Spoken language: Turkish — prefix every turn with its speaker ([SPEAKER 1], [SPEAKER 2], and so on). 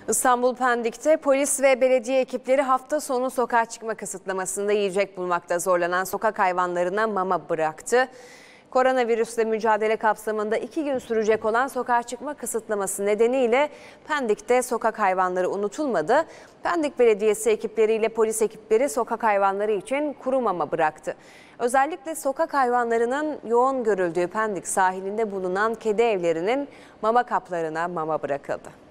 [SPEAKER 1] İstanbul Pendik'te polis ve belediye ekipleri hafta sonu sokağa çıkma kısıtlamasında yiyecek bulmakta zorlanan sokak hayvanlarına mama bıraktı. Koronavirüsle mücadele kapsamında 2 gün sürecek olan sokağa çıkma kısıtlaması nedeniyle Pendik'te sokak hayvanları unutulmadı. Pendik Belediyesi ekipleriyle polis ekipleri sokak hayvanları için kuru mama bıraktı. Özellikle sokak hayvanlarının yoğun görüldüğü Pendik sahilinde bulunan kedi evlerinin mama kaplarına mama bırakıldı.